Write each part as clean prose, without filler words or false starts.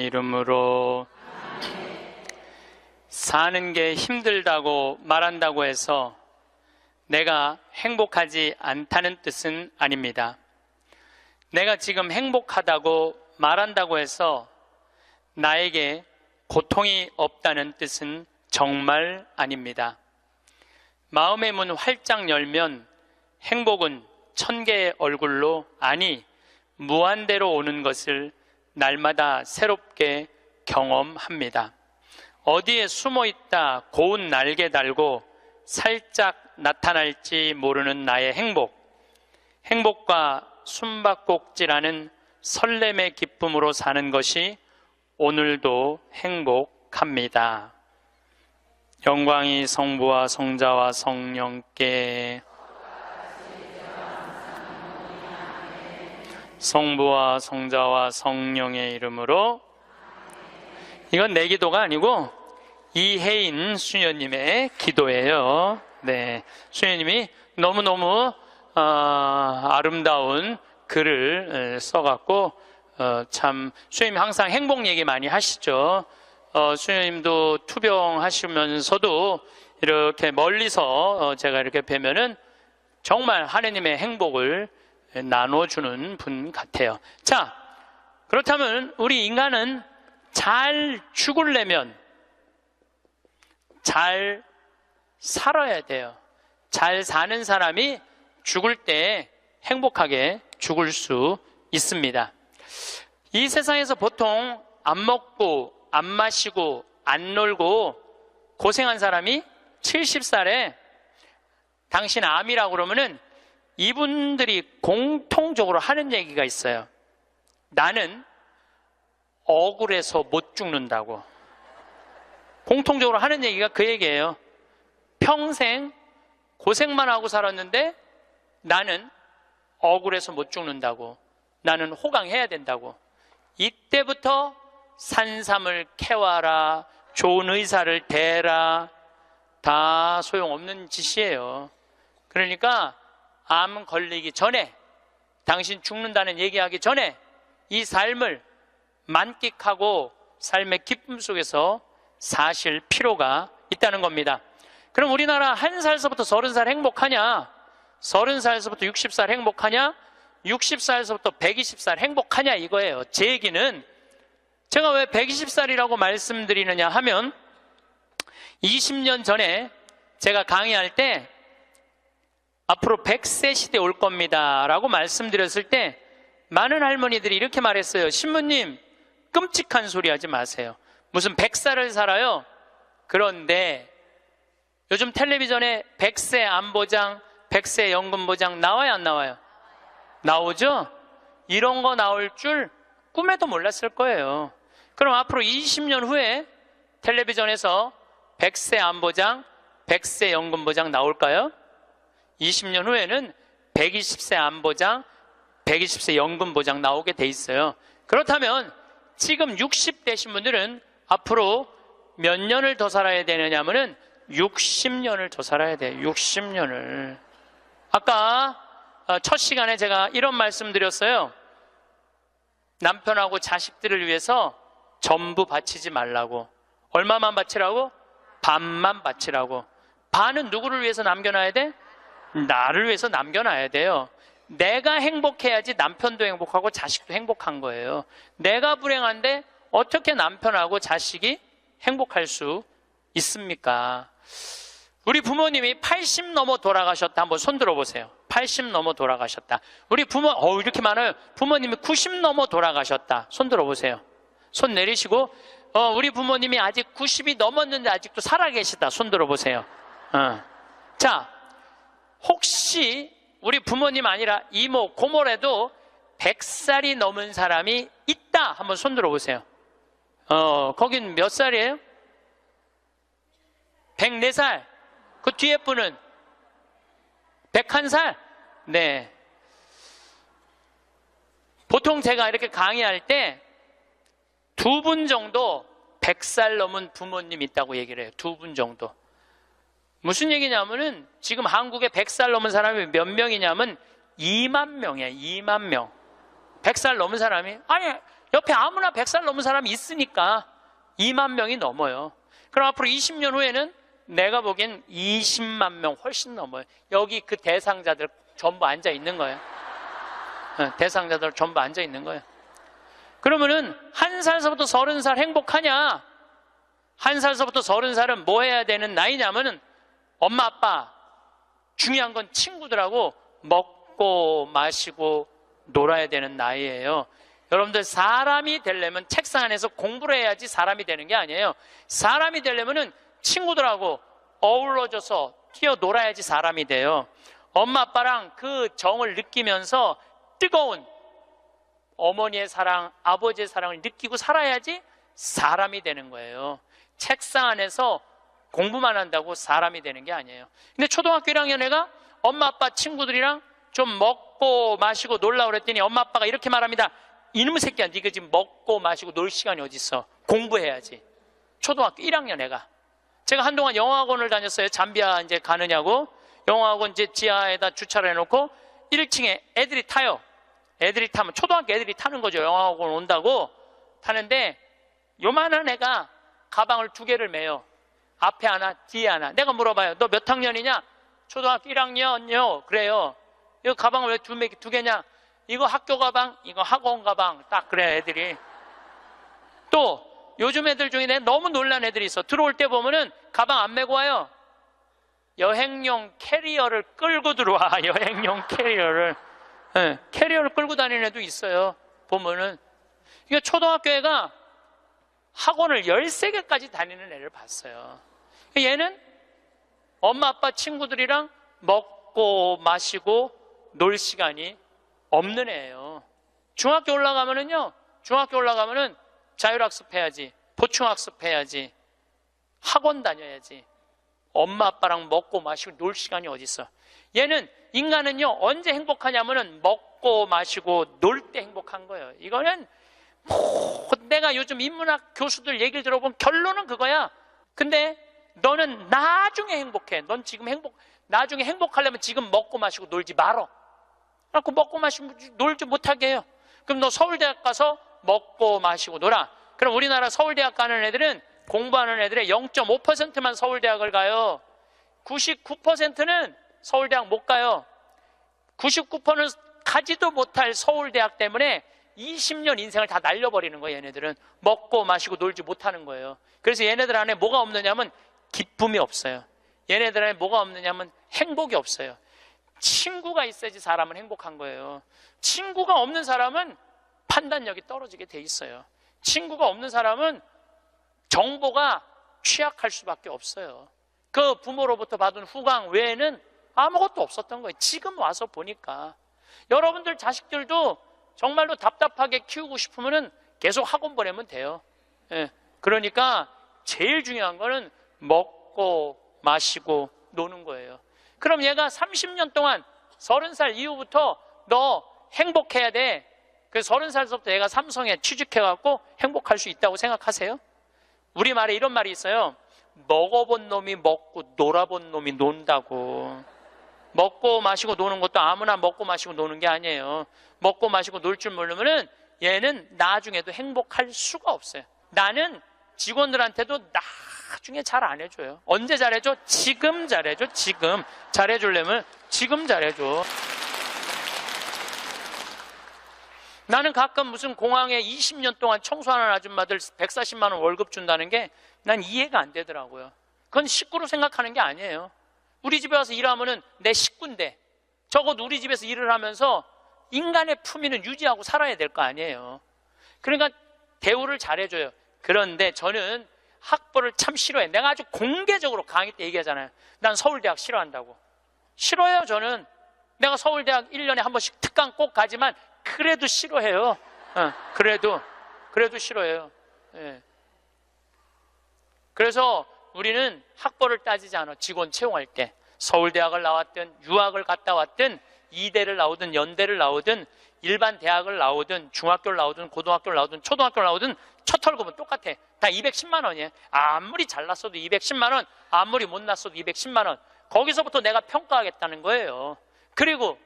이름으로. 사는 게 힘들다고 말한다고 해서 내가 행복하지 않다는 뜻은 아닙니다. 내가 지금 행복하다고 말한다고 해서 나에게 고통이 없다는 뜻은 정말 아닙니다. 마음의 문 활짝 열면 행복은 1000개의 얼굴로, 아니 무한대로 오는 것을 날마다 새롭게 경험합니다. 어디에 숨어있다 고운 날개 달고 살짝 나타날지 모르는 나의 행복과 숨바꼭질하는 설렘의 기쁨으로 사는 것이 오늘도 행복합니다. 영광이 성부와 성자와 성령께. 성부와 성자와 성령의 이름으로. 이건 내 기도가 아니고 이혜인 수녀님의 기도예요. 네, 수녀님이 너무너무 아름다운 글을 써갖고 참 수녀님 항상 행복 얘기 많이 하시죠. 수녀님도 투병하시면서도 이렇게 멀리서 제가 이렇게 뵈면은 정말 하느님의 행복을 나눠주는 분 같아요. 자, 그렇다면 우리 인간은 잘 죽으려면 잘 살아야 돼요. 잘 사는 사람이 죽을 때 행복하게 죽을 수 있습니다. 이 세상에서 보통 안 먹고 안 마시고 안 놀고 고생한 사람이 70살에 당신 암이라고 그러면은 이분들이 공통적으로 하는 얘기가 있어요. 나는 억울해서 못 죽는다고. 공통적으로 하는 얘기가 그 얘기예요. 평생 고생만 하고 살았는데 나는 억울해서 못 죽는다고. 나는 호강해야 된다고. 이때부터 산삼을 캐와라, 좋은 의사를 대라, 다 소용없는 짓이에요. 그러니까 암 걸리기 전에, 당신 죽는다는 얘기하기 전에 이 삶을 만끽하고 삶의 기쁨 속에서 사실 필요가 있다는 겁니다. 그럼 우리나라 1살서부터 30살 행복하냐? 30살서부터 60살 행복하냐? 60살서부터 120살 행복하냐 이거예요. 제 얘기는 제가 왜 120살이라고 말씀드리느냐 하면 20년 전에 제가 강의할 때 앞으로 100세 시대 올 겁니다 라고 말씀드렸을 때 많은 할머니들이 이렇게 말했어요. 신부님, 끔찍한 소리 하지 마세요. 무슨 100살을 살아요? 그런데 요즘 텔레비전에 100세 안보장, 100세 연금보장 나와요, 안 나와요? 나오죠? 이런 거 나올 줄 꿈에도 몰랐을 거예요. 그럼 앞으로 20년 후에 텔레비전에서 100세 안보장, 100세 연금보장 나올까요? 20년 후에는 120세 안보장, 120세 연금보장 나오게 돼 있어요. 그렇다면 지금 60대신 분들은 앞으로 몇 년을 더 살아야 되느냐 하면은 60년을 더 살아야 돼요. 60년을. 아까 첫 시간에 제가 이런 말씀 드렸어요. 남편하고 자식들을 위해서 전부 바치지 말라고. 얼마만 바치라고? 반만 바치라고. 반은 누구를 위해서 남겨놔야 돼? 나를 위해서 남겨놔야 돼요. 내가 행복해야지 남편도 행복하고 자식도 행복한 거예요. 내가 불행한데 어떻게 남편하고 자식이 행복할 수 있습니까? 우리 부모님이 80 넘어 돌아가셨다. 한번 손 들어보세요. 80 넘어 돌아가셨다. 우리 부모, 이렇게 많아요. 부모님이 90 넘어 돌아가셨다. 손 들어보세요. 손 내리시고, 우리 부모님이 아직 90이 넘었는데 아직도 살아계시다. 손 들어보세요. 자, 혹시 우리 부모님 아니라 이모, 고모라도 100살이 넘은 사람이 있다. 한번 손 들어보세요. 거긴 몇 살이에요? 104살. 그 뒤에 분은 101살? 네. 보통 제가 이렇게 강의할 때 2분 정도 100살 넘은 부모님 있다고 얘기를 해요. 2분 정도. 무슨 얘기냐면은 지금 한국에 100살 넘은 사람이 몇 명이냐면 2만 명이에요. 2만 명. 100살 넘은 사람이, 아니 옆에 아무나 100살 넘은 사람이 있으니까 2만 명이 넘어요. 그럼 앞으로 20년 후에는 내가 보기엔 20만 명 훨씬 넘어요. 여기 그 대상자들 전부 앉아 있는 거예요. 대상자들 전부 앉아 있는 거예요. 그러면은 1살서부터 30살 행복하냐? 1살서부터 30살은 뭐 해야 되는 나이냐면은 엄마 아빠, 중요한 건 친구들하고 먹고 마시고 놀아야 되는 나이예요. 여러분들 사람이 되려면 책상 안에서 공부를 해야지 사람이 되는 게 아니에요. 사람이 되려면은 친구들하고 어우러져서 뛰어놀아야지 사람이 돼요. 엄마 아빠랑 그 정을 느끼면서 뜨거운 어머니의 사랑, 아버지의 사랑을 느끼고 살아야지 사람이 되는 거예요. 책상 안에서 공부만 한다고 사람이 되는 게 아니에요. 근데 초등학교 1학년 애가 엄마 아빠 친구들이랑 좀 먹고 마시고 놀라고 그랬더니 엄마 아빠가 이렇게 말합니다. 이놈의 새끼야, 네가 지금 먹고 마시고 놀 시간이 어디 있어? 공부해야지. 초등학교 1학년 애가. 제가 한동안 영어학원을 다녔어요. 잠비아 이제 가느냐고. 영어학원 이제 지하에다 주차를 해놓고 1층에 애들이 타요. 애들이 타면 초등학교 애들이 타는 거죠. 영어학원 온다고 타는데 요만한 애가 가방을 2개를 메요. 앞에 하나, 뒤에 하나. 내가 물어봐요. 너 몇 학년이냐? 초등학교 1학년요. 그래요. 이거 가방을 왜 2개냐? 이거 학교 가방, 이거 학원 가방. 딱 그래 애들이. 또 요즘 애들 중에 내가 너무 놀란 애들이 있어. 들어올 때 보면은 가방 안 메고 와요. 여행용 캐리어를 끌고 들어와. 여행용 캐리어를. 네, 캐리어를 끌고 다니는 애도 있어요. 보면은. 이거 초등학교 애가 학원을 13개까지 다니는 애를 봤어요. 얘는 엄마 아빠 친구들이랑 먹고 마시고 놀 시간이 없는 애예요. 중학교 올라가면은요, 중학교 올라가면은 자율학습 해야지, 보충학습 해야지, 학원 다녀야지. 엄마 아빠랑 먹고 마시고 놀 시간이 어디 있어? 얘는 인간은요 언제 행복하냐면은 먹고 마시고 놀 때 행복한 거예요. 이거는 내가 요즘 인문학 교수들 얘기를 들어보면 결론은 그거야. 근데 너는 나중에 행복해. 넌 지금 나중에 행복하려면 지금 먹고 마시고 놀지 말어. 그래갖고 먹고 마시고 놀지 못하게 해요. 그럼 너 서울대학 가서 먹고 마시고 놀아. 그럼 우리나라 서울대학 가는 애들은 공부하는 애들의 0.5%만 서울대학을 가요. 99%는 서울대학 못 가요. 99%는 가지도 못할 서울대학 때문에 20년 인생을 다 날려버리는 거예요. 얘네들은 먹고 마시고 놀지 못하는 거예요. 그래서 얘네들 안에 뭐가 없느냐면 기쁨이 없어요. 얘네들 안에 뭐가 없느냐면 행복이 없어요. 친구가 있어야지 사람은 행복한 거예요. 친구가 없는 사람은 판단력이 떨어지게 돼 있어요. 친구가 없는 사람은 정보가 취약할 수밖에 없어요. 그 부모로부터 받은 후광 외에는 아무것도 없었던 거예요. 지금 와서 보니까. 여러분들 자식들도 정말로 답답하게 키우고 싶으면 계속 학원 보내면 돼요. 예. 그러니까 제일 중요한 거는 먹고 마시고 노는 거예요. 그럼 얘가 30년 동안 30살 이후부터 너 행복해야 돼. 그 30살부터 얘가 삼성에 취직해갖고 행복할 수 있다고 생각하세요? 우리말에 이런 말이 있어요. 먹어본 놈이 먹고 놀아본 놈이 논다고. 먹고 마시고 노는 것도 아무나 먹고 마시고 노는 게 아니에요. 먹고 마시고 놀 줄 모르면은 얘는 나중에도 행복할 수가 없어요. 나는 직원들한테도 나중에 잘 안 해줘요. 언제 잘해줘? 지금 잘해줘. 지금 잘해주려면 지금 잘해줘. 나는 가끔 무슨 공항에 20년 동안 청소하는 아줌마들 140만 원 월급 준다는 게 난 이해가 안 되더라고요. 그건 식구로 생각하는 게 아니에요. 우리 집에 와서 일하면은 내 식구인데 적어도 우리 집에서 일을 하면서 인간의 품위는 유지하고 살아야 될 거 아니에요. 그러니까 대우를 잘해줘요. 그런데 저는 학벌을 참 싫어해. 내가 아주 공개적으로 강의 때 얘기하잖아요. 난 서울대학 싫어한다고. 싫어해요. 저는 내가 서울대학 1년에 한 번씩 특강 꼭 가지만 그래도 싫어해요. 그래도 싫어해요. 예. 그래서 우리는 학벌을 따지지 않아. 직원 채용할 때 서울대학을 나왔든 유학을 갔다 왔든 이대를 나오든 연대를 나오든 일반 대학을 나오든 중학교를 나오든 고등학교를 나오든 초등학교를 나오든 첫 월급은 똑같아. 다 210만 원이에요. 아무리 잘났어도 210만 원, 아무리 못났어도 210만 원. 거기서부터 내가 평가하겠다는 거예요. 그리고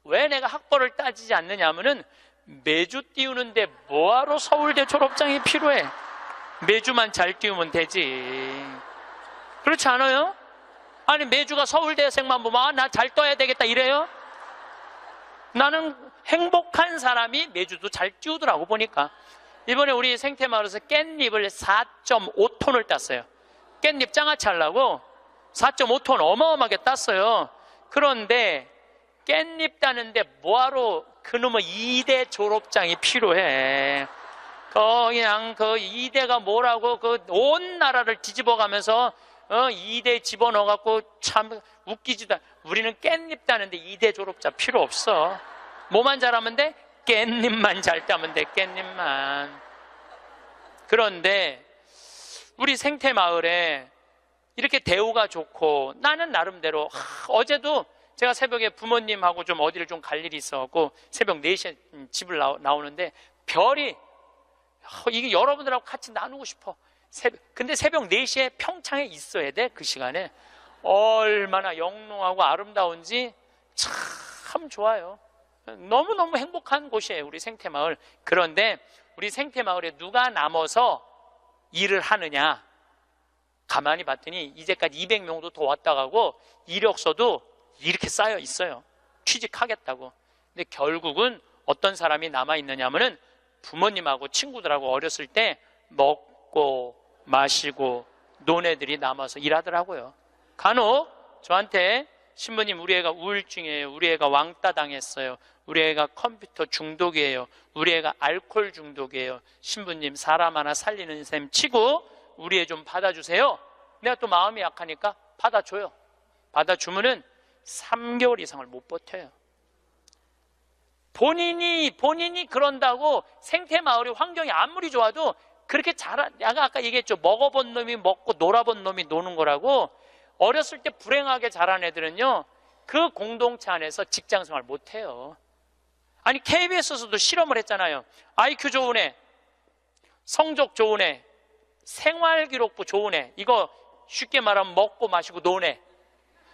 왜 내가 학벌을 따지지 않느냐 하면은 매주 띄우는데 뭐하러 서울대 졸업장이 필요해? 매주만 잘 띄우면 되지. 그렇지 않아요? 아니 매주가 서울대생만 보면 나 잘 떠야 되겠다 이래요? 나는 행복한 사람이 매주도 잘 띄우더라고 보니까. 이번에 우리 생태마을에서 깻잎을 4.5톤을 땄어요. 깻잎 장아찌 하려고 4.5톤 어마어마하게 땄어요. 그런데 깻잎 따는데 뭐하러 그놈의 2대 졸업장이 필요해. 그냥 그 2대가 뭐라고 그 온 나라를 뒤집어가면서 2대 집어넣어갖고 참 웃기지도. 우리는 깻잎 따는데 2대 졸업자 필요 없어. 뭐만 잘하면 돼? 깻잎만 잘 따면 돼. 깻잎만. 그런데 우리 생태마을에 이렇게 대우가 좋고 나는 나름대로 어제도 제가 새벽에 부모님하고 좀 어디를 좀 갈 일이 있어갖고 새벽 4시에 집을 나오는데 별이 이게 여러분들하고 같이 나누고 싶어. 근데 새벽 4시에 평창에 있어야 돼. 그 시간에 얼마나 영롱하고 아름다운지 참 좋아요. 너무너무 행복한 곳이에요 우리 생태마을. 그런데 우리 생태마을에 누가 남아서 일을 하느냐, 가만히 봤더니 이제까지 200명도 더 왔다 가고 이력서도 이렇게 쌓여 있어요. 취직하겠다고. 근데 결국은 어떤 사람이 남아있느냐면은 부모님하고 친구들하고 어렸을 때 먹고 마시고 논 애들이 남아서 일하더라고요. 간혹 저한테 신부님 우리 애가 우울증이에요, 우리 애가 왕따 당했어요, 우리 애가 컴퓨터 중독이에요, 우리 애가 알코올 중독이에요, 신부님 사람 하나 살리는 셈 치고 우리 애 좀 받아주세요. 내가 또 마음이 약하니까 받아줘요. 받아주면은 3개월 이상을 못 버텨요. 본인이 그런다고 생태마을의 환경이 아무리 좋아도 그렇게 내가 아까 얘기했죠. 먹어본 놈이 먹고 놀아본 놈이 노는 거라고. 어렸을 때 불행하게 자란 애들은요 그 공동체 안에서 직장생활 못해요. 아니 KBS에서도 실험을 했잖아요. IQ 좋은 애, 성적 좋은 애, 생활기록부 좋은 애, 이거 쉽게 말하면 먹고 마시고 노는 애.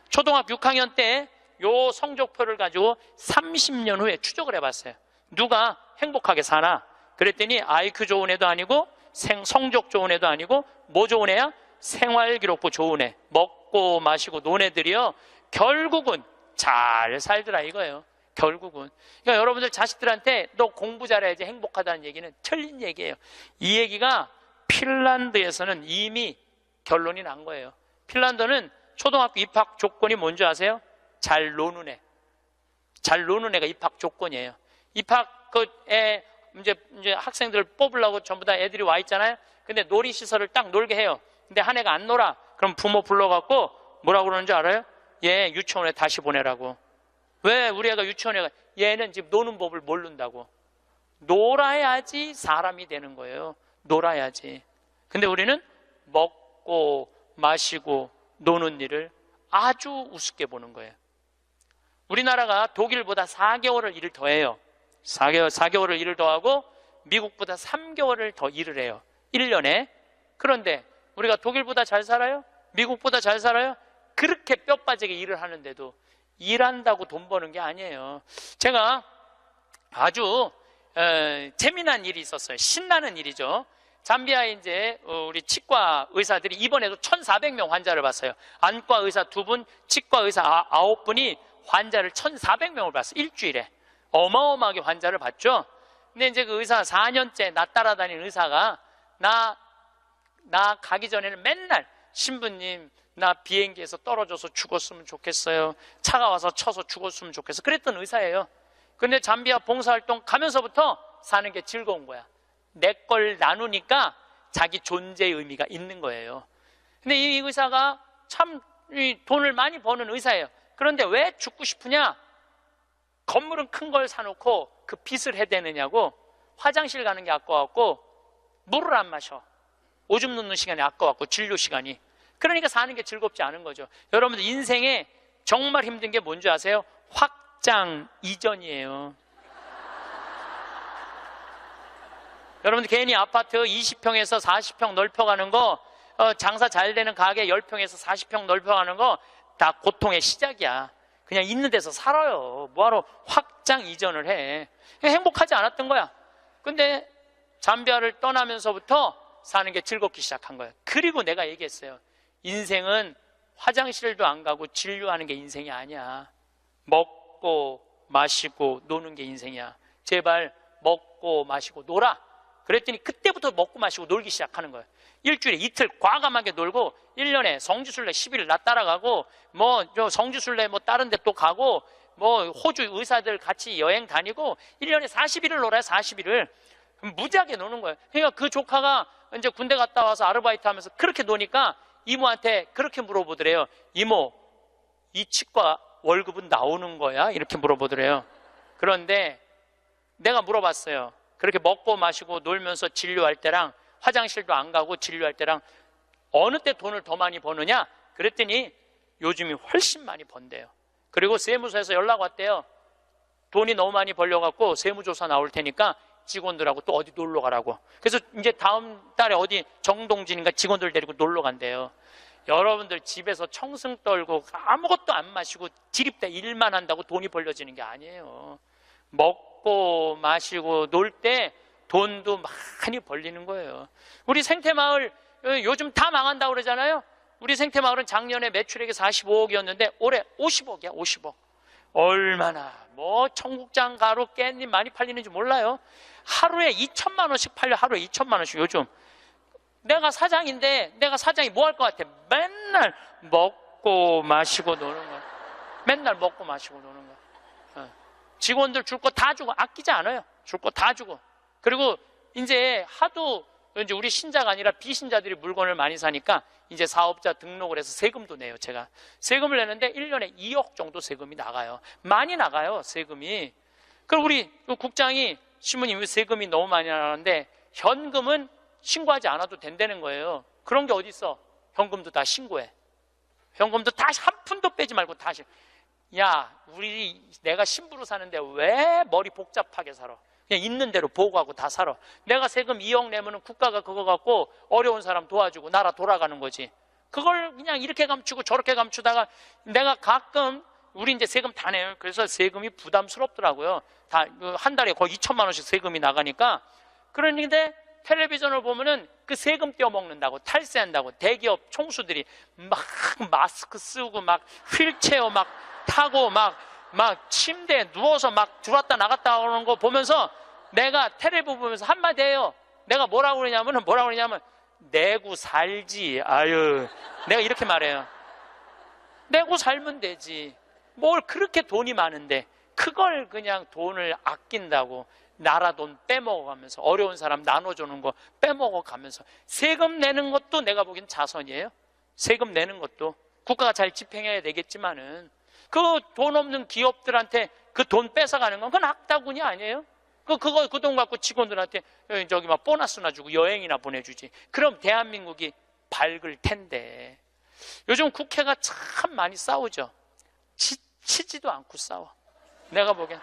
초등학교 6학년 때 요 성적표를 가지고 30년 후에 추적을 해봤어요. 누가 행복하게 사나? 그랬더니 IQ 좋은 애도 아니고 성적 좋은 애도 아니고 뭐 좋은 애야? 생활기록부 좋은 애, 먹고 마시고 노는 애들이요 결국은 잘 살더라 이거예요. 결국은. 그러니까 여러분들 자식들한테 너 공부 잘해야지 행복하다는 얘기는 틀린 얘기예요. 이 얘기가 핀란드에서는 이미 결론이 난 거예요. 핀란드는 초등학교 입학 조건이 뭔지 아세요? 잘 노는 애. 잘 노는 애가 입학 조건이에요. 입학 이제 학생들 뽑으려고 전부 다 애들이 와 있잖아요. 근데 놀이시설을 딱 놀게 해요. 근데 한 애가 안 놀아. 그럼 부모 불러갖고 뭐라고 그러는지 알아요? 얘 유치원에 다시 보내라고. 왜 우리 애가 유치원에 가? 얘는 지금 노는 법을 모른다고. 놀아야지 사람이 되는 거예요. 놀아야지. 근데 우리는 먹고 마시고 노는 일을 아주 우습게 보는 거예요. 우리나라가 독일보다 4개월을 일을 더 해요. 4개월을 일을 더 하고 미국보다 3개월을 더 일을 해요. 1년에. 그런데 우리가 독일보다 잘 살아요? 미국보다 잘 살아요? 그렇게 뼈 빠지게 일을 하는데도 일한다고 돈 버는 게 아니에요. 제가 아주 재미난 일이 있었어요. 신나는 일이죠. 잠비아에 이제 우리 치과 의사들이 이번에도 1,400명 환자를 봤어요. 안과 의사 2분, 치과 의사 9분이 환자를 1,400명을 봤어요. 일주일에. 어마어마하게 환자를 봤죠. 근데 이제 그 의사 4년째 나 따라다니는 의사가 나 가기 전에는 맨날 신부님 나 비행기에서 떨어져서 죽었으면 좋겠어요. 차가 와서 쳐서 죽었으면 좋겠어. 그랬던 의사예요. 근데 잠비아 봉사활동 가면서부터 사는 게 즐거운 거야. 내 걸 나누니까 자기 존재의 의미가 있는 거예요. 근데 이 의사가 참 돈을 많이 버는 의사예요. 그런데 왜 죽고 싶으냐? 건물은 큰 걸 사놓고 그 빚을 해대느냐고. 화장실 가는 게 아까워갖고 물을 안 마셔. 오줌 누는 시간이 아까워갖고 진료 시간이. 그러니까 사는 게 즐겁지 않은 거죠. 여러분들 인생에 정말 힘든 게 뭔지 아세요? 확장 이전이에요. 여러분들 괜히 아파트 20평에서 40평 넓혀가는 거, 장사 잘 되는 가게 10평에서 40평 넓혀가는 거 다 고통의 시작이야. 그냥 있는 데서 살아요. 뭐하러 확 확장 이전을 해. 행복하지 않았던 거야. 근데 잠비아를 떠나면서부터 사는 게 즐겁기 시작한 거예요. 그리고 내가 얘기했어요. 인생은 화장실도 안 가고 진료하는 게 인생이 아니야. 먹고 마시고 노는 게 인생이야. 제발 먹고 마시고 놀아. 그랬더니 그때부터 먹고 마시고 놀기 시작하는 거예요. 일주일에 이틀 과감하게 놀고 1년에 성지순례 10일 나 따라가고 뭐 성지순례 뭐 다른 데 또 가고 뭐 호주 의사들 같이 여행 다니고 1년에 40일을 놀아요. 40일을 무지하게 노는 거예요. 그러니까 그 조카가 이제 군대 갔다 와서 아르바이트 하면서 그렇게 노니까 이모한테 그렇게 물어보더래요. 이모, 이 치과 월급은 나오는 거야? 이렇게 물어보더래요. 그런데 내가 물어봤어요. 그렇게 먹고 마시고 놀면서 진료할 때랑 화장실도 안 가고 진료할 때랑 어느 때 돈을 더 많이 버느냐? 그랬더니 요즘이 훨씬 많이 번대요. 그리고 세무서에서 연락 왔대요. 돈이 너무 많이 벌려갖고 세무조사 나올 테니까 직원들하고 또 어디 놀러 가라고. 그래서 이제 다음 달에 어디 정동진인가 직원들 데리고 놀러 간대요. 여러분들 집에서 청승 떨고 아무것도 안 마시고 지립대 일만 한다고 돈이 벌려지는 게 아니에요. 먹고 마시고 놀 때 돈도 많이 벌리는 거예요. 우리 생태마을 요즘 다 망한다고 그러잖아요. 우리 생태마을은 작년에 매출액이 45억이었는데 올해 50억이야. 50억. 얼마나 뭐 청국장 가루 깻잎 많이 팔리는지 몰라요. 하루에 2천만 원씩 팔려. 하루에 2천만 원씩. 요즘 내가 사장인데 내가 사장이 뭐 할 것 같아? 맨날 먹고 마시고 노는 거야. 맨날 먹고 마시고 노는 거야. 직원들 줄 거 다 주고 아끼지 않아요. 줄 거 다 주고. 그리고 이제 하도 이제 우리 신자가 아니라 비신자들이 물건을 많이 사니까 이제 사업자 등록을 해서 세금도 내요. 제가 세금을 내는데 1년에 2억 정도 세금이 나가요. 많이 나가요, 세금이. 그럼 우리 국장이 신부님 왜 세금이 너무 많이 나가는데 현금은 신고하지 않아도 된다는 거예요. 그런 게 어디 있어? 현금도 다 신고해. 현금도 다 한 푼도 빼지 말고 다 야, 내가 신부로 사는데 왜 머리 복잡하게 살아? 그냥 있는 대로 보고하고 다 살아. 내가 세금 2억 내면은 국가가 그거 갖고 어려운 사람 도와주고 나라 돌아가는 거지. 그걸 그냥 이렇게 감추고 저렇게 감추다가 내가 가끔 우리 이제 세금 다 내요. 그래서 세금이 부담스럽더라고요. 다 한 달에 거의 2천만 원씩 세금이 나가니까. 그런데 텔레비전을 보면은 그 세금 떼어먹는다고 탈세한다고 대기업 총수들이 막 마스크 쓰고 막 휠체어 막 타고 막 침대에 누워서 막 들어왔다 나갔다 하는 거 보면서 내가 텔레비 보면서 한마디 해요. 내가 뭐라고 그러냐면 내고 살지. 아유, 내가 이렇게 말해요. 내고 살면 되지. 뭘 그렇게 돈이 많은데 그걸 그냥 돈을 아낀다고 나라 돈 빼먹어가면서 어려운 사람 나눠주는 거 빼먹어가면서 세금 내는 것도 내가 보기엔 자선이에요. 세금 내는 것도 국가가 잘 집행해야 되겠지만은 그 돈 없는 기업들한테 그 돈 뺏어가는 건 그건 악다군이 아니에요. 그 돈 갖고 직원들한테 저기 막 보너스나 주고 여행이나 보내주지. 그럼 대한민국이 밝을 텐데. 요즘 국회가 참 많이 싸우죠. 지치지도 않고 싸워. 내가 보기엔.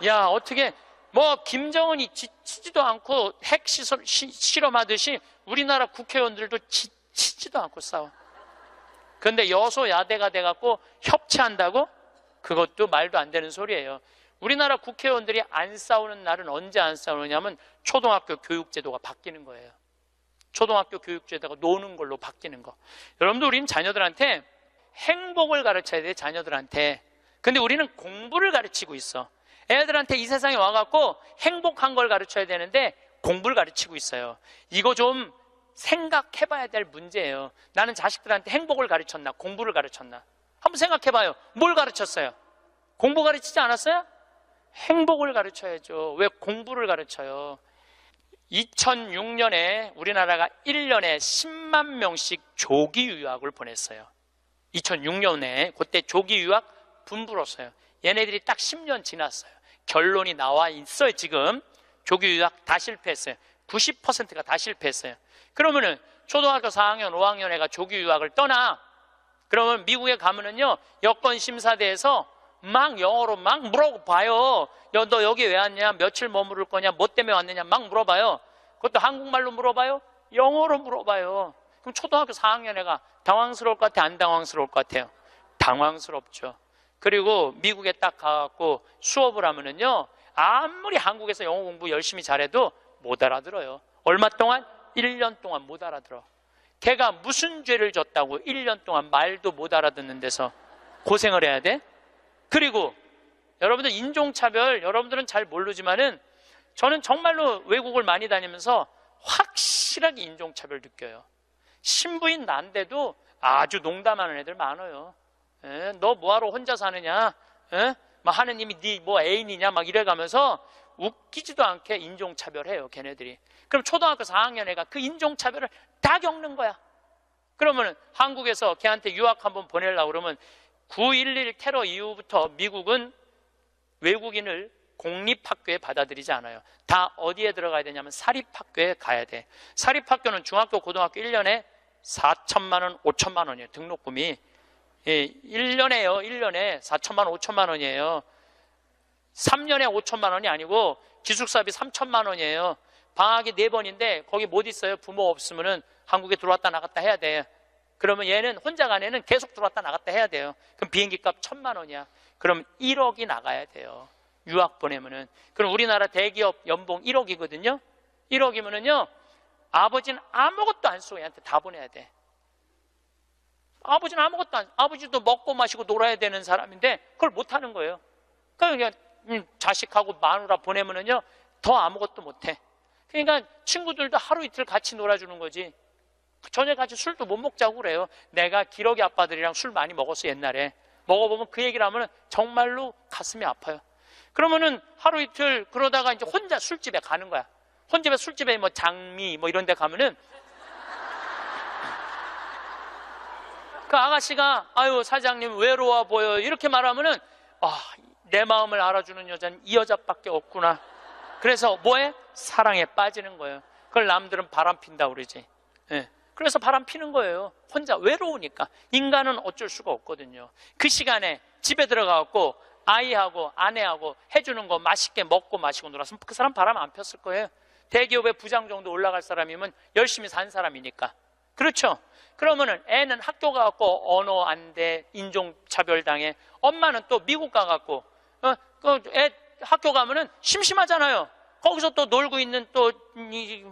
야, 어떻게 뭐 김정은이 지치지도 않고 핵 실험하듯이 우리나라 국회의원들도 지치지도 않고 싸워. 그런데 여소야대가 돼갖고 협치한다고? 그것도 말도 안 되는 소리예요. 우리나라 국회의원들이 안 싸우는 날은 언제 안 싸우느냐면 초등학교 교육제도가 바뀌는 거예요. 초등학교 교육제도가 노는 걸로 바뀌는 거. 여러분들 우리는 자녀들한테 행복을 가르쳐야 돼요. 자녀들한테. 근데 우리는 공부를 가르치고 있어. 애들한테 이 세상에 와갖고 행복한 걸 가르쳐야 되는데 공부를 가르치고 있어요. 이거 좀 생각해봐야 될 문제예요. 나는 자식들한테 행복을 가르쳤나 공부를 가르쳤나? 한번 생각해봐요. 뭘 가르쳤어요? 공부 가르치지 않았어요? 행복을 가르쳐야죠. 왜 공부를 가르쳐요? 2006년에 우리나라가 1년에 10만 명씩 조기 유학을 보냈어요. 2006년에 그때 조기 유학 분불었어요. 얘네들이 딱 10년 지났어요. 결론이 나와 있어요. 지금 조기 유학 다 실패했어요. 90%가 다 실패했어요. 그러면은 초등학교 4학년, 5학년 애가 조기 유학을 떠나. 그러면 미국에 가면은요, 여권심사대에서 막 영어로 막 물어봐요. 너 여기 왜 왔냐? 며칠 머무를 거냐? 뭐 때문에 왔느냐? 막 물어봐요. 그것도 한국말로 물어봐요? 영어로 물어봐요. 그럼 초등학교 4학년 애가 당황스러울 것 같아? 안 당황스러울 것 같아요? 당황스럽죠. 그리고 미국에 딱 가갖고 수업을 하면은요, 아무리 한국에서 영어 공부 열심히 잘해도 못 알아들어요. 얼마 동안? 1년 동안 못 알아들어. 걔가 무슨 죄를 졌다고 1년 동안 말도 못 알아듣는 데서 고생을 해야 돼? 그리고 여러분들 인종차별, 여러분들은 잘 모르지만은 저는 정말로 외국을 많이 다니면서 확실하게 인종차별 느껴요. 신부인 난데도 아주 농담하는 애들 많아요. 에? 너 뭐하러 혼자 사느냐? 에? 막 하느님이 네 뭐 애인이냐? 막 이래가면서 웃기지도 않게 인종차별해요, 걔네들이. 그럼 초등학교 4학년 애가 그 인종차별을 다 겪는 거야. 그러면 한국에서 걔한테 유학 한번 보내려고 그러면 9.11 테러 이후부터 미국은 외국인을 공립학교에 받아들이지 않아요. 다 어디에 들어가야 되냐면 사립학교에 가야 돼. 사립학교는 중학교, 고등학교 1년에 4천만 원, 5천만 원이에요. 등록금이. 예, 1년에요. 1년에 4천만 원, 5천만 원이에요. 3년에 5천만 원이 아니고 기숙사비 3천만 원이에요. 방학이 4번인데 거기 못 있어요. 부모 없으면은 한국에 들어왔다 나갔다 해야 돼. 그러면 얘는 혼자 간 애는 계속 들어왔다 나갔다 해야 돼요. 그럼 비행기 값 1,000만 원이야. 그럼 1억이 나가야 돼요. 유학 보내면은. 그럼 우리나라 대기업 연봉 1억이거든요. 1억이면은요, 아버지는 아무것도 안 쓰고 얘한테 다 보내야 돼. 아버지는 아무것도 안, 아버지도 먹고 마시고 놀아야 되는 사람인데 그걸 못 하는 거예요. 그러니까 자식하고 마누라 보내면은요, 더 아무것도 못 해. 그러니까 친구들도 하루 이틀 같이 놀아주는 거지. 저녁 같이 술도 못 먹자고 그래요. 내가 기러기 아빠들이랑 술 많이 먹었어, 옛날에. 먹어보면 그 얘기를 하면 정말로 가슴이 아파요. 그러면은 하루 이틀 그러다가 이제 혼자 술집에 가는 거야. 혼자 술집에 뭐 장미 뭐 이런 데 가면은 그 아가씨가 아유 사장님 외로워 보여 이렇게 말하면은 내 마음을 알아주는 여자는 이 여자밖에 없구나. 그래서 뭐해? 사랑에 빠지는 거예요. 그걸 남들은 바람 핀다고 그러지. 예. 그래서 바람 피는 거예요. 혼자 외로우니까. 인간은 어쩔 수가 없거든요. 그 시간에 집에 들어가갖고 아이하고 아내하고 해주는 거 맛있게 먹고 마시고 놀았으면 그 사람 바람 안 폈을 거예요. 대기업의 부장 정도 올라갈 사람이면 열심히 산 사람이니까. 그렇죠? 그러면은 애는 학교 가갖고 언어 안 돼, 인종차별 당해. 엄마는 또 미국 가갖고 애 학교 가면은 심심하잖아요. 거기서 또 놀고 있는 또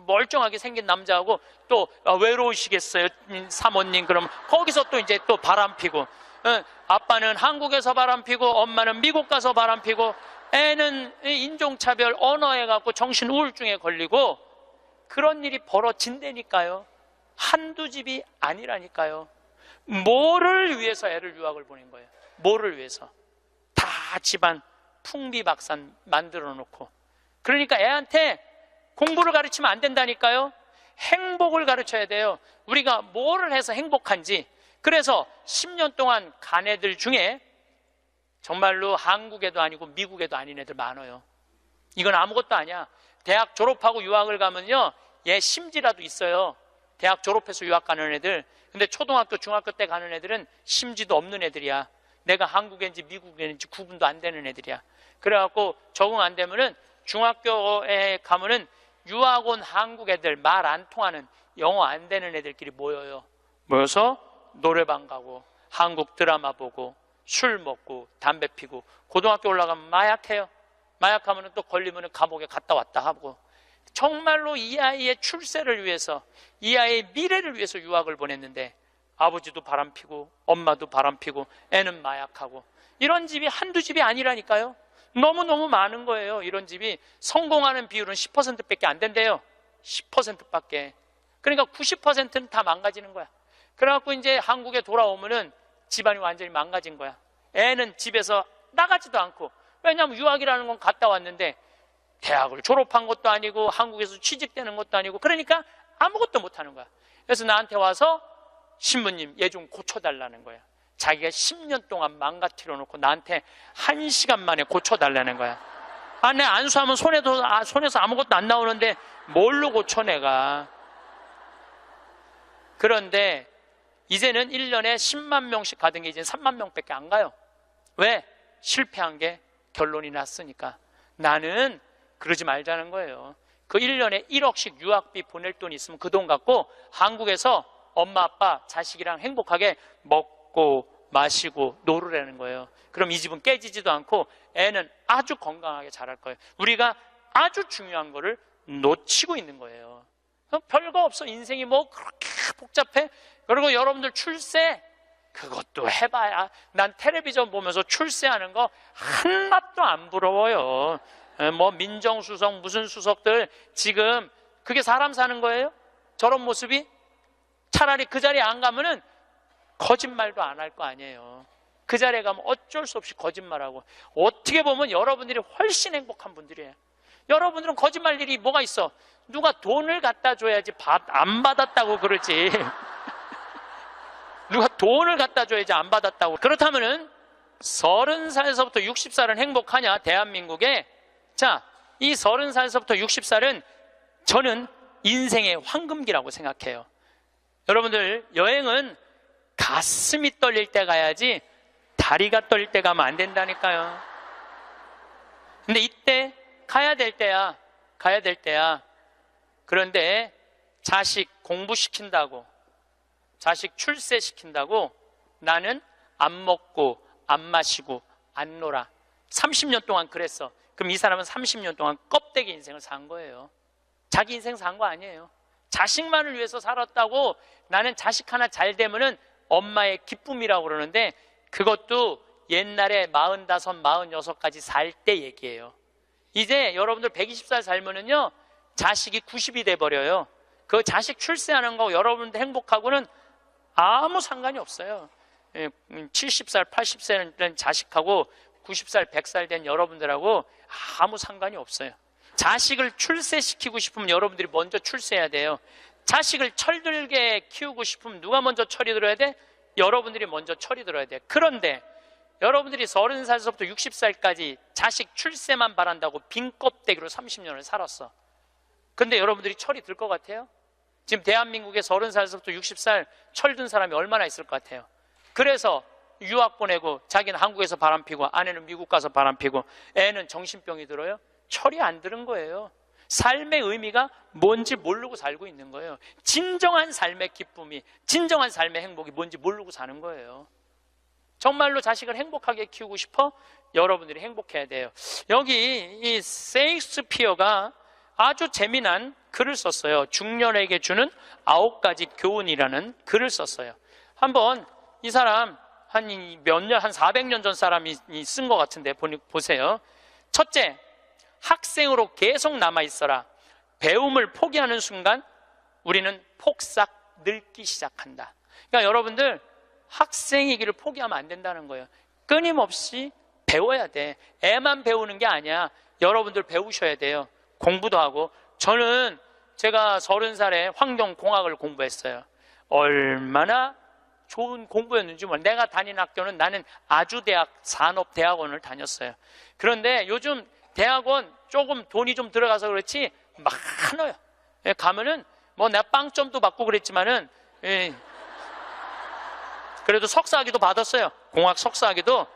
멀쩡하게 생긴 남자하고 또 외로우시겠어요, 사모님. 그럼 거기서 또 이제 또 바람 피고, 아빠는 한국에서 바람 피고 엄마는 미국 가서 바람 피고 애는 인종차별 언어에 갖고 정신 우울증에 걸리고 그런 일이 벌어진다니까요. 한두 집이 아니라니까요. 뭐를 위해서 애를 유학을 보낸 거예요? 뭐를 위해서? 다 집안 풍비박산 만들어 놓고. 그러니까 애한테 공부를 가르치면 안 된다니까요. 행복을 가르쳐야 돼요. 우리가 뭐를 해서 행복한지. 그래서 10년 동안 간 애들 중에 정말로 한국에도 아니고 미국에도 아닌 애들 많아요. 이건 아무것도 아니야. 대학 졸업하고 유학을 가면요, 얘 심지라도 있어요. 대학 졸업해서 유학 가는 애들. 근데 초등학교, 중학교 때 가는 애들은 심지도 없는 애들이야. 내가 한국인지 미국인지 구분도 안 되는 애들이야. 그래갖고 적응 안 되면은 중학교에 가면은 유학 온 한국 애들, 말 안 통하는 영어 안 되는 애들끼리 모여요. 모여서 노래방 가고 한국 드라마 보고 술 먹고 담배 피고, 고등학교 올라가면 마약해요. 마약하면은 또 걸리면은 감옥에 갔다 왔다 하고. 정말로 이 아이의 출세를 위해서, 이 아이의 미래를 위해서 유학을 보냈는데 아버지도 바람피고 엄마도 바람피고 애는 마약하고. 이런 집이 한두 집이 아니라니까요. 너무너무 많은 거예요. 이런 집이. 성공하는 비율은 10%밖에 안 된대요. 10%밖에. 그러니까 90%는 다 망가지는 거야. 그래갖고 이제 한국에 돌아오면은 집안이 완전히 망가진 거야. 애는 집에서 나가지도 않고. 왜냐하면 유학이라는 건 갔다 왔는데 대학을 졸업한 것도 아니고 한국에서 취직되는 것도 아니고, 그러니까 아무것도 못하는 거야. 그래서 나한테 와서 신부님 얘 좀 고쳐달라는 거야. 자기가 10년 동안 망가뜨려 놓고 나한테 1시간 만에 고쳐달라는 거야. 내 안수하면 손에서 아무것도 안 나오는데 뭘로 고쳐 내가. 그런데 이제는 1년에 10만 명씩 가던 게 이제 3만 명밖에 안 가요. 왜? 실패한 게 결론이 났으니까. 나는 그러지 말자는 거예요. 그 1년에 1억씩 유학비 보낼 돈이 있으면 그 돈 갖고 한국에서 엄마 아빠 자식이랑 행복하게 먹고 마시고 놀으라는 거예요. 그럼 이 집은 깨지지도 않고 애는 아주 건강하게 자랄 거예요. 우리가 아주 중요한 거를 놓치고 있는 거예요. 별거 없어. 인생이 뭐 그렇게 복잡해? 그리고 여러분들 출세, 그것도 해봐야. 난 텔레비전 보면서 출세하는 거 하나도 안 부러워요. 뭐 민정수석 무슨 수석들 지금 그게 사람 사는 거예요? 저런 모습이? 차라리 그 자리에 안 가면은 거짓말도 안 할 거 아니에요. 그 자리에 가면 어쩔 수 없이 거짓말하고. 어떻게 보면 여러분들이 훨씬 행복한 분들이에요. 여러분들은 거짓말 일이 뭐가 있어? 누가 돈을 갖다 줘야지 안 받았다고 그러지. 누가 돈을 갖다 줘야지 안 받았다고. 그렇다면은 30살에서부터 60살은 행복하냐? 대한민국에. 자, 이 30살에서부터 60살은 저는 인생의 황금기라고 생각해요. 여러분들, 여행은 가슴이 떨릴 때 가야지 다리가 떨릴 때 가면 안 된다니까요. 근데 이때 가야 될 때야. 가야 될 때야. 그런데 자식 공부시킨다고, 자식 출세시킨다고 나는 안 먹고 안 마시고 안 놀아. 30년 동안 그랬어. 그럼 이 사람은 30년 동안 껍데기 인생을 산 거예요. 자기 인생 산 거 아니에요. 자식만을 위해서 살았다고. 나는 자식 하나 잘 되면은 엄마의 기쁨이라고 그러는데 그것도 옛날에 45, 46까지 살 때 얘기예요. 이제 여러분들 120살 살면은요 자식이 90이 돼버려요. 그 자식 출세하는 거 여러분들 행복하고는 아무 상관이 없어요. 70살, 80살 된 자식하고 90살, 100살 된 여러분들하고 아무 상관이 없어요. 자식을 출세시키고 싶으면 여러분들이 먼저 출세해야 돼요. 자식을 철들게 키우고 싶으면 누가 먼저 철이 들어야 돼? 여러분들이 먼저 철이 들어야 돼. 그런데 여러분들이 30살부터 60살까지 자식 출세만 바란다고 빈 껍데기로 30년을 살았어. 근데 여러분들이 철이 들 것 같아요? 지금 대한민국에 30살부터 60살 철든 사람이 얼마나 있을 것 같아요? 그래서 유학 보내고 자기는 한국에서 바람피고 아내는 미국 가서 바람피고 애는 정신병이 들어요? 철이 안 드는 거예요. 삶의 의미가 뭔지 모르고 살고 있는 거예요. 진정한 삶의 기쁨이, 진정한 삶의 행복이 뭔지 모르고 사는 거예요. 정말로 자식을 행복하게 키우고 싶어? 여러분들이 행복해야 돼요. 여기 이 셰익스피어가 아주 재미난 글을 썼어요. 중년에게 주는 9가지 교훈이라는 글을 썼어요. 한번 이 사람 한 400년 전 사람이 쓴 것 같은데 보세요. 첫째, 학생으로 계속 남아있어라. 배움을 포기하는 순간 우리는 폭삭 늙기 시작한다. 그러니까 여러분들 학생이기를 포기하면 안 된다는 거예요. 끊임없이 배워야 돼. 애만 배우는 게 아니야. 여러분들 배우셔야 돼요. 공부도 하고. 저는 제가 30살에 환경공학을 공부했어요. 얼마나 좋은 공부였는지 몰라요. 내가 다닌 학교는 나는 아주대학 산업대학원을 다녔어요. 그런데 요즘 대학원 조금 돈이 좀 들어가서 그렇지 많아요. 가면은 뭐 내가 빵점도 받고 그랬지만은 그래도 석사학위도 받았어요. 공학 석사학위도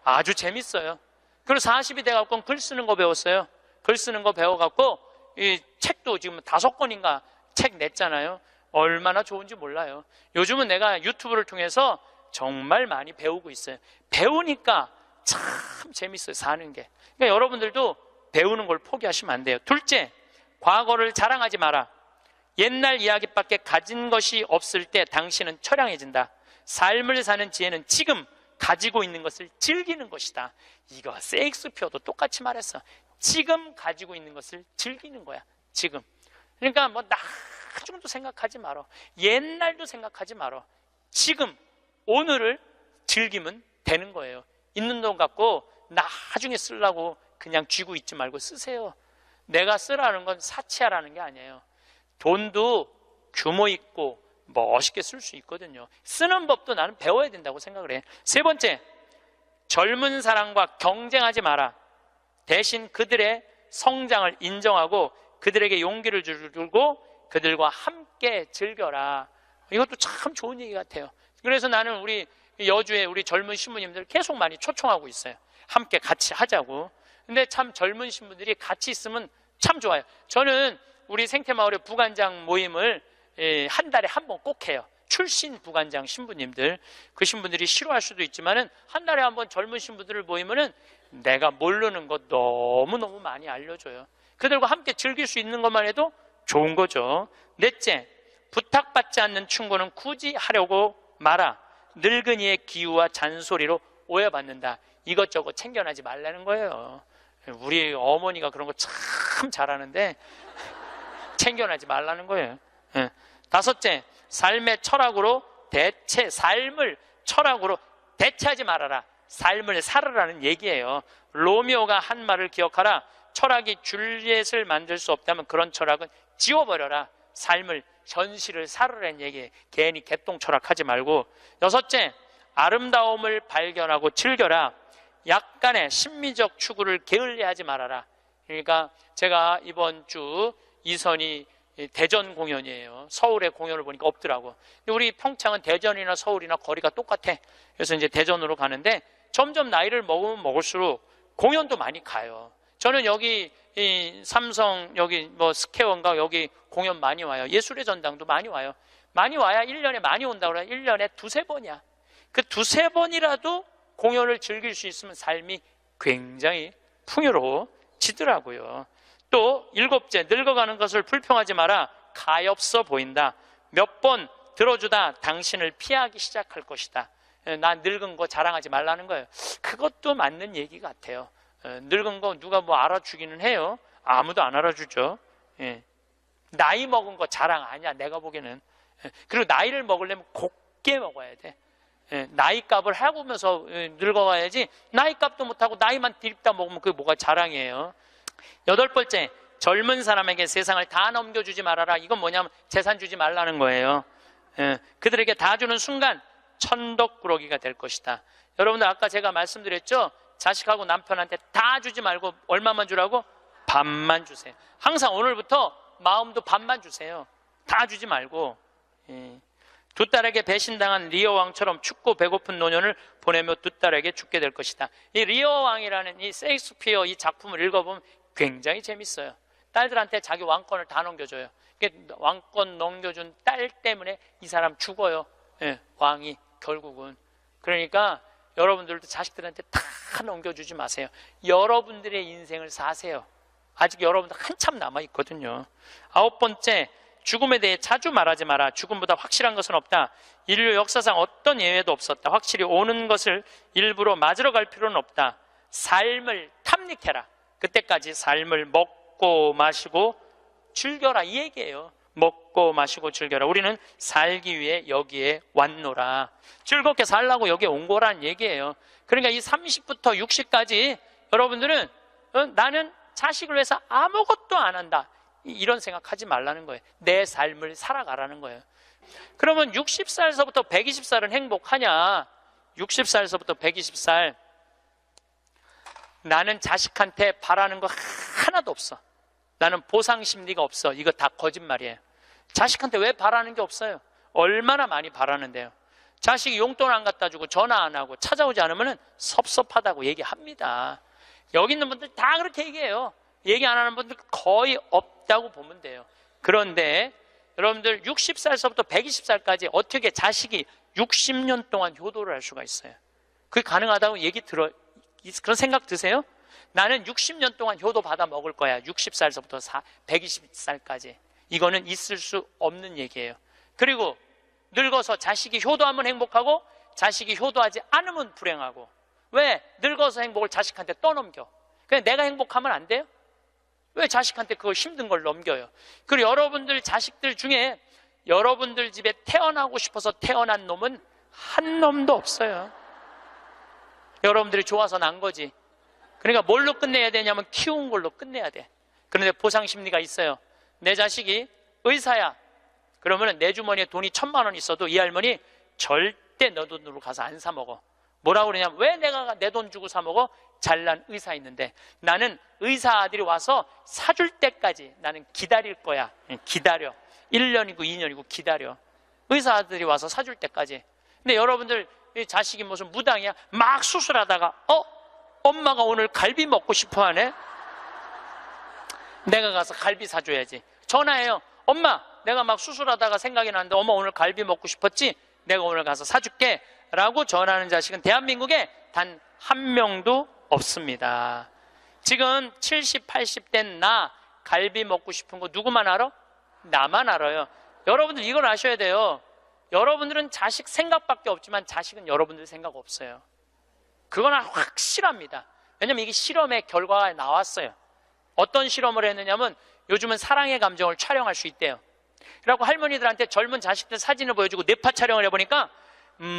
아주 재밌어요. 그리고 40이 돼갖고 글 쓰는 거 배웠어요. 글 쓰는 거 배워갖고 이 책도 지금 5권인가 책 냈잖아요. 얼마나 좋은지 몰라요. 요즘은 내가 유튜브를 통해서 정말 많이 배우고 있어요. 배우니까 참 재밌어요, 사는 게. 그러니까 여러분들도 배우는 걸 포기하시면 안 돼요. 둘째, 과거를 자랑하지 마라. 옛날 이야기밖에 가진 것이 없을 때 당신은 처량해진다. 삶을 사는 지혜는 지금 가지고 있는 것을 즐기는 것이다. 이거 셰익스피어도 똑같이 말했어. 지금 가지고 있는 것을 즐기는 거야. 지금. 그러니까 뭐 나중도 생각하지 말어. 옛날도 생각하지 말어. 지금 오늘을 즐기면 되는 거예요. 있는 돈 갖고 나중에 쓰려고 그냥 쥐고 있지 말고 쓰세요. 내가 쓰라는 건 사치하라는 게 아니에요. 돈도 규모 있고 멋있게 쓸 수 있거든요. 쓰는 법도 나는 배워야 된다고 생각을 해. 세 번째, 젊은 사람과 경쟁하지 마라. 대신 그들의 성장을 인정하고 그들에게 용기를 주고 그들과 함께 즐겨라. 이것도 참 좋은 얘기 같아요. 그래서 나는 우리 여주에 우리 젊은 신부님들 계속 많이 초청하고 있어요. 함께 같이 하자고. 근데 참 젊은 신부들이 같이 있으면 참 좋아요. 저는 우리 생태마을의 부관장 모임을 한 달에 한 번 꼭 해요. 출신 부관장 신부님들, 그 신부들이 싫어할 수도 있지만은 한 달에 한 번 젊은 신부들을 모이면은 내가 모르는 것 너무너무 많이 알려줘요. 그들과 함께 즐길 수 있는 것만 해도 좋은 거죠. 넷째, 부탁받지 않는 충고는 굳이 하려고 마라. 늙은이의 기우와 잔소리로 오해받는다. 이것저것 챙겨나지 말라는 거예요. 우리 어머니가 그런 거 참 잘하는데 챙겨나지 말라는 거예요. 다섯째, 삶의 철학으로 삶을 철학으로 대체하지 말아라. 삶을 살으라는 얘기예요. 로미오가 한 말을 기억하라. 철학이 줄리엣을 만들 수 없다면 그런 철학은 지워버려라. 삶을, 현실을 살으라는 얘기예요. 괜히 개똥 철학하지 말고. 여섯째, 아름다움을 발견하고 즐겨라. 약간의 심미적 추구를 게을리하지 말아라. 그러니까 제가 이번 주 이선이 대전 공연이에요. 서울의 공연을 보니까 없더라고. 우리 평창은 대전이나 서울이나 거리가 똑같아. 그래서 이제 대전으로 가는데 점점 나이를 먹으면 먹을수록 공연도 많이 가요. 저는 여기 이 삼성 여기 뭐 스퀘어인가 여기 공연 많이 와요. 예술의 전당도 많이 와요. 많이 와야 1년에 많이 온다고 그래요. 1년에 두세 번이야. 그 두세 번이라도 공연을 즐길 수 있으면 삶이 굉장히 풍요로워지더라고요. 또 일곱째, 늙어가는 것을 불평하지 마라. 가엾어 보인다. 몇 번 들어주다 당신을 피하기 시작할 것이다. 나 늙은 거 자랑하지 말라는 거예요. 그것도 맞는 얘기 같아요. 늙은 거 누가 뭐 알아주기는 해요. 아무도 안 알아주죠. 나이 먹은 거 자랑 아니야, 내가 보기에는. 그리고 나이를 먹으려면 곱게 먹어야 돼. 나이값을 하고면서 늙어가야지, 나이값도 못하고 나이만 디립다 먹으면 그게 뭐가 자랑이에요. 여덟 번째, 젊은 사람에게 세상을 다 넘겨주지 말아라. 이건 뭐냐면 재산 주지 말라는 거예요. 그들에게 다 주는 순간 천덕꾸러기가 될 것이다. 여러분들 아까 제가 말씀드렸죠? 자식하고 남편한테 다 주지 말고 얼마만 주라고? 반만 주세요. 항상 오늘부터 마음도 반만 주세요. 다 주지 말고. 두 딸에게 배신당한 리어 왕처럼 춥고 배고픈 노년을 보내며 두 딸에게 죽게 될 것이다. 이 리어 왕이라는 이 셰익스피어 이 작품을 읽어보면 굉장히 재밌어요. 딸들한테 자기 왕권을 다 넘겨줘요. 왕권 넘겨준 딸 때문에 이 사람 죽어요. 왕이 결국은. 그러니까 여러분들도 자식들한테 다 넘겨주지 마세요. 여러분들의 인생을 사세요. 아직 여러분들 한참 남아있거든요. 아홉 번째, 죽음에 대해 자주 말하지 마라. 죽음보다 확실한 것은 없다. 인류 역사상 어떤 예외도 없었다. 확실히 오는 것을 일부러 맞으러 갈 필요는 없다. 삶을 탐닉해라. 그때까지 삶을 먹고 마시고 즐겨라, 이 얘기예요. 먹고 마시고 즐겨라. 우리는 살기 위해 여기에 왔노라. 즐겁게 살라고 여기에 온 거란 얘기예요. 그러니까 이 30부터 60까지 여러분들은 나는 자식을 위해서 아무것도 안 한다, 이런 생각하지 말라는 거예요. 내 삶을 살아가라는 거예요. 그러면 60살서부터 120살은 행복하냐? 60살서부터 120살 나는 자식한테 바라는 거 하나도 없어. 나는 보상 심리가 없어. 이거 다 거짓말이에요. 자식한테 왜 바라는 게 없어요? 얼마나 많이 바라는데요. 자식이 용돈 안 갖다 주고 전화 안 하고 찾아오지 않으면 섭섭하다고 얘기합니다. 여기 있는 분들 다 그렇게 얘기해요. 얘기 안 하는 분들 거의 없다고 보면 돼요. 그런데 여러분들 60살서부터 120살까지 어떻게 자식이 60년 동안 효도를 할 수가 있어요? 그게 가능하다고 그런 생각 드세요? 나는 60년 동안 효도 받아 먹을 거야. 60살서부터 120살까지. 이거는 있을 수 없는 얘기예요. 그리고 늙어서 자식이 효도하면 행복하고 자식이 효도하지 않으면 불행하고. 왜? 늙어서 행복을 자식한테 떠넘겨. 그냥 내가 행복하면 안 돼요? 왜 자식한테 그걸 힘든 걸 넘겨요? 그리고 여러분들 자식들 중에 여러분들 집에 태어나고 싶어서 태어난 놈은 한 놈도 없어요. 여러분들이 좋아서 난 거지. 그러니까 뭘로 끝내야 되냐면 키운 걸로 끝내야 돼. 그런데 보상 심리가 있어요. 내 자식이 의사야. 그러면 내 주머니에 돈이 1,000만 원 있어도 이 할머니 절대 너 돈으로 가서 안 사 먹어. 뭐라고 그러냐면, 왜 내가 내 돈 주고 사 먹어? 잘난 의사 있는데. 나는 의사 아들이 와서 사줄 때까지 나는 기다릴 거야. 기다려. 1년이고 2년이고 기다려. 의사 아들이 와서 사줄 때까지. 근데 여러분들 자식이 무슨 무당이야? 막 수술하다가 엄마가 오늘 갈비 먹고 싶어 하네? 내가 가서 갈비 사줘야지. 전화해요. 엄마, 내가 막 수술하다가 생각이 나는데 어머 오늘 갈비 먹고 싶었지? 내가 오늘 가서 사줄게 라고 전하는 자식은 대한민국에 단 한 명도 없습니다. 지금 70, 80 된 나 갈비 먹고 싶은 거 누구만 알아? 나만 알아요. 여러분들 이걸 아셔야 돼요. 여러분들은 자식 생각밖에 없지만 자식은 여러분들 생각 없어요. 그건 확실합니다. 왜냐면 이게 실험의 결과가 나왔어요. 어떤 실험을 했느냐면 요즘은 사랑의 감정을 촬영할 수 있대요. 그래갖고 할머니들한테 젊은 자식들 사진을 보여주고 뇌파 촬영을 해보니까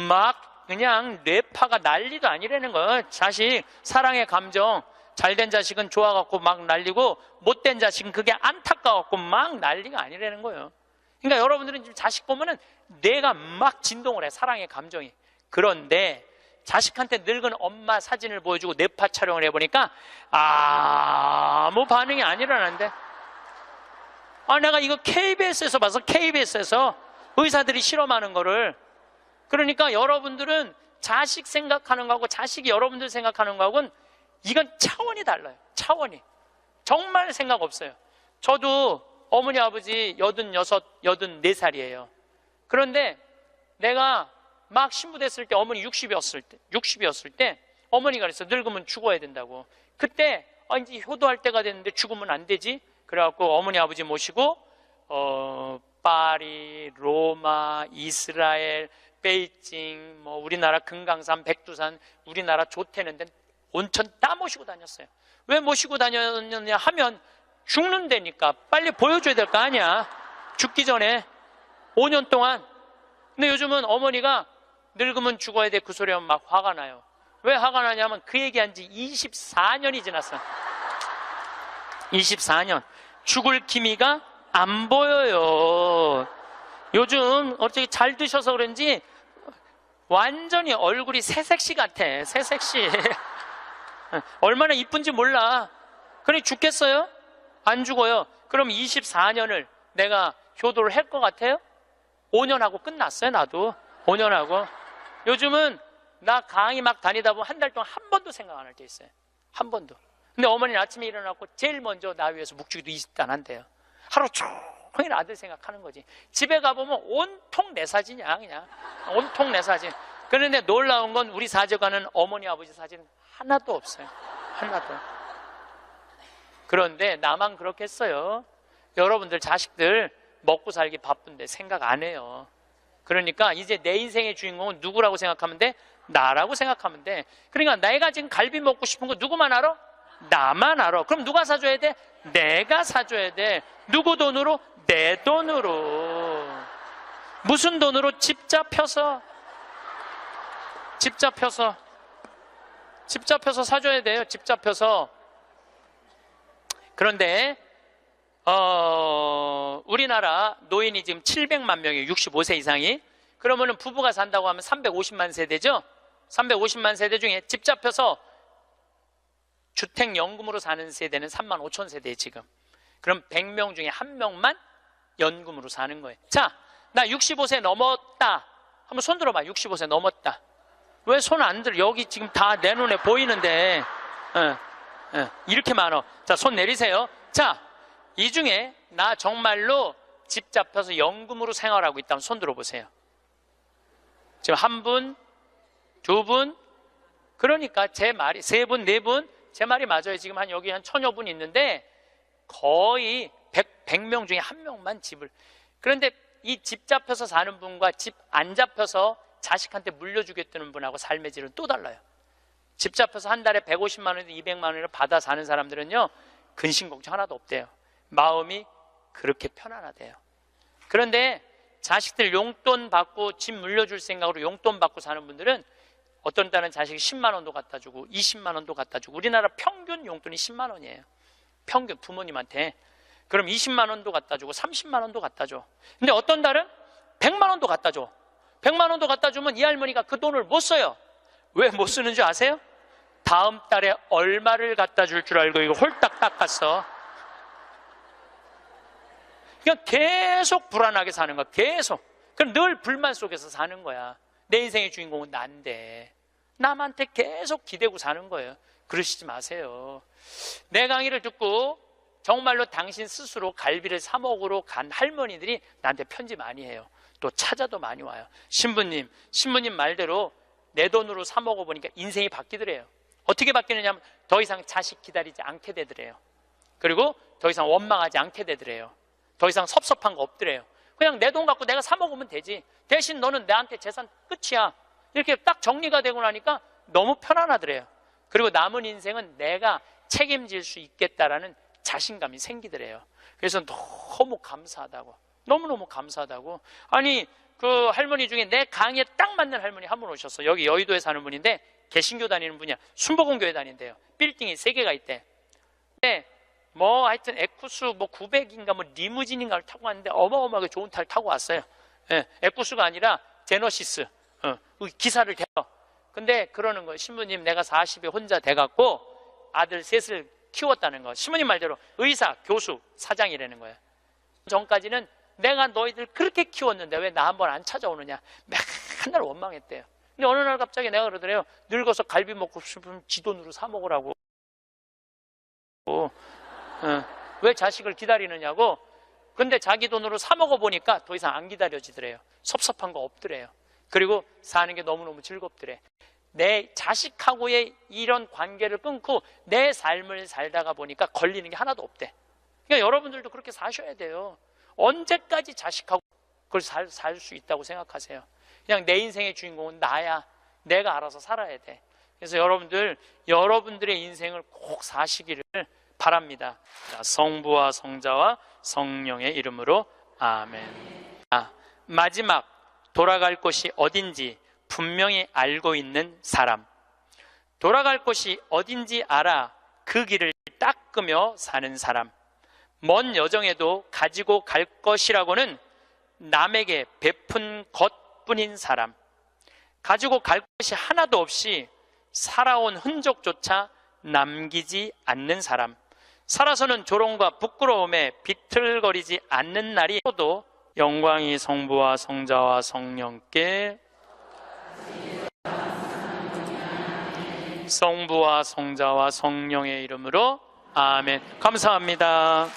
막 그냥 뇌파가 난리도 아니라는 거예요. 자식 사랑의 감정 잘된 자식은 좋아갖고 막 난리고 못된 자식은 그게 안타까워갖고 막 난리가 아니라는 거예요. 그러니까 여러분들은 지금 자식 보면은 뇌가 막 진동을 해, 사랑의 감정이. 그런데 자식한테 늙은 엄마 사진을 보여주고 뇌파 촬영을 해보니까 아무 반응이 안 일어나는데, 내가 이거 KBS에서 봐서, KBS에서 의사들이 실험하는 거를. 그러니까 여러분들은 자식 생각하는 거하고 자식이 여러분들 생각하는 거하고는 이건 차원이 달라요. 차원이. 정말 생각 없어요. 저도 어머니 아버지 86, 84살이에요. 그런데 내가 막 신부됐을 때 어머니 60이었을 때 어머니가 그랬어. 늙으면 죽어야 된다고. 그때 이제 효도할 때가 됐는데 죽으면 안 되지. 그래갖고 어머니 아버지 모시고 파리, 로마, 이스라엘, 베이징, 우리나라 금강산, 백두산, 우리나라 좋다는 데 온천 다 모시고 다녔어요. 왜 모시고 다녔느냐 하면 죽는다니까. 빨리 보여줘야 될 거 아니야. 죽기 전에 5년 동안. 근데 요즘은 어머니가 늙으면 죽어야 돼 그 소리 하면 막 화가 나요. 왜 화가 나냐면 그 얘기한 지 24년이 지났어. 24년. 죽을 기미가 안 보여요. 요즘 어떻게 잘 드셔서 그런지 완전히 얼굴이 새색시 같아. 새색시. 얼마나 이쁜지 몰라. 그러니 죽겠어요? 안 죽어요. 그럼 24년을 내가 효도를 할 것 같아요? 5년 하고 끝났어요. 나도 5년 하고. 요즘은 나 강의 막 다니다 보면 한 달 동안 한 번도 생각 안 할 때 있어요. 한 번도. 근데 어머니는 아침에 일어나고 제일 먼저 나 위해서 묵주기도 20단 한대요. 하루 종일 아들 생각하는 거지. 집에 가보면 온통 내 사진이야. 그냥 온통 내 사진. 그런데 놀라운 건 우리 사제관은 어머니 아버지 사진 하나도 없어요. 하나도. 그런데 나만 그렇겠어요? 여러분들 자식들 먹고 살기 바쁜데 생각 안 해요. 그러니까 이제 내 인생의 주인공은 누구라고 생각하면 돼? 나라고 생각하면 돼. 그러니까 내가 지금 갈비 먹고 싶은 거 누구만 알아? 나만 알아. 그럼 누가 사줘야 돼? 내가 사줘야 돼. 누구 돈으로? 내 돈으로. 무슨 돈으로? 집 잡혀서 사줘야 돼요. 집 잡혀서. 그런데 우리나라 노인이 지금 700만 명이에요. 65세 이상이. 그러면은 부부가 산다고 하면 350만 세대죠. 350만 세대 중에 집 잡혀서 주택연금으로 사는 세대는 3만 5천 세대예요 지금. 그럼 100명 중에 1명만 연금으로 사는 거예요. 자, 나 65세 넘었다. 한번 손 들어봐. 65세 넘었다. 왜 손 안 들어? 여기 지금 다 내 눈에 보이는데 이렇게 많어. 자, 손 내리세요. 자, 이 중에 나 정말로 집 잡혀서 연금으로 생활하고 있다면 손 들어보세요. 지금 한 분, 두 분, 그러니까 제 말이 세 분, 네 분, 제 말이 맞아요. 지금 여기 한 1000여 분 있는데 거의 100명 중에 1명만 집을. 그런데 이 집 잡혀서 사는 분과 집 안 잡혀서 자식한테 물려주겠다는 분하고 삶의 질은 또 달라요. 집 잡혀서 한 달에 150만 원에서 200만 원을 받아 사는 사람들은요, 근심 걱정 하나도 없대요. 마음이 그렇게 편안하대요. 그런데 자식들 용돈 받고 집 물려줄 생각으로 용돈 받고 사는 분들은 어떤 딸은 자식이 10만 원도 갖다 주고 20만 원도 갖다 주고. 우리나라 평균 용돈이 10만 원이에요. 평균 부모님한테. 그럼 20만 원도 갖다 주고 30만 원도 갖다 줘. 근데 어떤 달은 100만 원도 갖다 줘. 100만 원도 갖다 주면 이 할머니가 그 돈을 못 써요. 왜 못 쓰는 줄 아세요? 다음 달에 얼마를 갖다 줄 줄 알고 이거 홀딱 닦았어. 그냥 계속 불안하게 사는 거야. 계속. 그럼 늘 불만 속에서 사는 거야. 내 인생의 주인공은 난데 남한테 계속 기대고 사는 거예요. 그러시지 마세요. 내 강의를 듣고 정말로 당신 스스로 갈비를 사 먹으러 간 할머니들이 나한테 편지 많이 해요. 또 찾아도 많이 와요. 신부님 말대로 내 돈으로 사 먹어보니까 인생이 바뀌더래요. 어떻게 바뀌느냐면 더 이상 자식 기다리지 않게 되더래요. 그리고 더 이상 원망하지 않게 되더래요. 더 이상 섭섭한 거 없더래요. 그냥 내 돈 갖고 내가 사 먹으면 되지. 대신 너는 나한테 재산 끝이야. 이렇게 딱 정리가 되고 나니까 너무 편안하더래요. 그리고 남은 인생은 내가 책임질 수 있겠다라는 자신감이 생기더래요. 그래서 너무 감사하다고, 너무너무 감사하다고. 아니, 그 할머니 중에 내 강의에 딱 맞는 할머니 한 분 오셨어. 여기 여의도에 사는 분인데 개신교 다니는 분이야. 순복음교회 다닌대요. 빌딩이 3개가 있대. 근데 뭐 하여튼 에쿠스 뭐 900인가 뭐 리무진인가를 타고 왔는데 어마어마하게 좋은 차를 타고 왔어요. 예, 에쿠스가 아니라 제너시스. 기사를 태워. 근데 그러는 거예요. 신부님, 내가 40에 혼자 돼갖고 아들 셋을 키웠다는 거. 신부님 말대로 의사, 교수, 사장이라는 거예요. 전까지는 내가 너희들 그렇게 키웠는데 왜 나 한번 안 찾아오느냐, 맨날 원망했대요. 근데 어느 날 갑자기 내가 그러더래요. 늙어서 갈비 먹고 싶으면 지 돈으로 사 먹으라고. 왜 자식을 기다리느냐고. 근데 자기 돈으로 사 먹어보니까 더 이상 안 기다려지더래요. 섭섭한 거 없더래요. 그리고 사는 게 너무너무 즐겁더래. 내 자식하고의 이런 관계를 끊고 내 삶을 살다가 보니까 걸리는 게 하나도 없대. 그러니까 여러분들도 그렇게 사셔야 돼요. 언제까지 자식하고 그걸 살 수 있다고 생각하세요? 그냥 내 인생의 주인공은 나야. 내가 알아서 살아야 돼. 그래서 여러분들의 인생을 꼭 사시기를 바랍니다. 자, 성부와 성자와 성령의 이름으로 아멘. 마지막, 돌아갈 곳이 어딘지 분명히 알고 있는 사람. 돌아갈 곳이 어딘지 알아 그 길을 닦으며 사는 사람. 먼 여정에도 가지고 갈 것이라고는 남에게 베푼 것뿐인 사람. 가지고 갈 것이 하나도 없이 살아온 흔적조차 남기지 않는 사람. 살아서는 조롱과 부끄러움에 비틀거리지 않는 날이 오도 영광이 성부와 성자와 성령께 성부와 성자와 성령의 이름으로 아멘. 감사합니다.